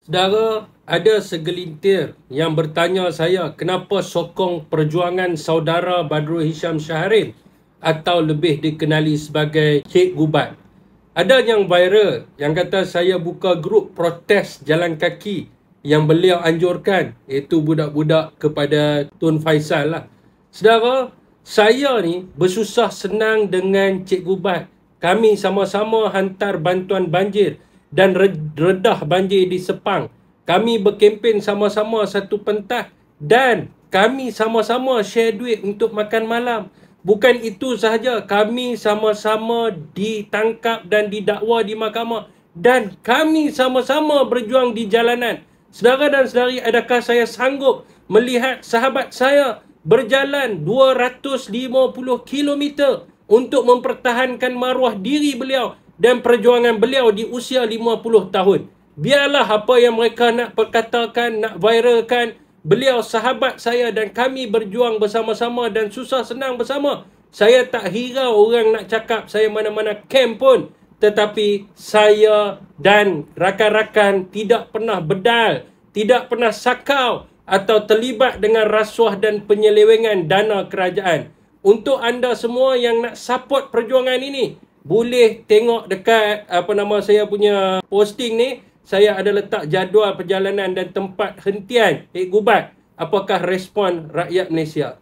Saudara, ada segelintir yang bertanya saya kenapa sokong perjuangan saudara Badrul Hisham Shahrin atau lebih dikenali sebagai Cik Gubat. Ada yang viral yang kata saya buka grup protes jalan kaki yang beliau anjurkan, iaitu budak-budak kepada Tun Faisal lah. Saudara, saya ni bersusah senang dengan Cik Gubat. Kami sama-sama hantar bantuan banjir dan redah banjir di Sepang. Kami berkempen sama-sama satu pentas dan kami sama-sama share duit untuk makan malam. Bukan itu sahaja, kami sama-sama ditangkap dan didakwa di mahkamah dan kami sama-sama berjuang di jalanan. Saudara dan saudari, adakah saya sanggup melihat sahabat saya berjalan 250 km untuk mempertahankan maruah diri beliau dan perjuangan beliau di usia 50 tahun. Biarlah apa yang mereka nak perkatakan, nak viralkan. Beliau sahabat saya dan kami berjuang bersama-sama dan susah senang bersama. Saya tak hirau orang nak cakap saya mana-mana camp pun. Tetapi saya dan rakan-rakan tidak pernah bedal, tidak pernah sakau atau terlibat dengan rasuah dan penyelewengan dana kerajaan. Untuk anda semua yang nak support perjuangan ini, boleh tengok dekat saya punya posting ni. Saya ada letak jadual perjalanan dan tempat hentian Gubat. Apakah respon rakyat Malaysia?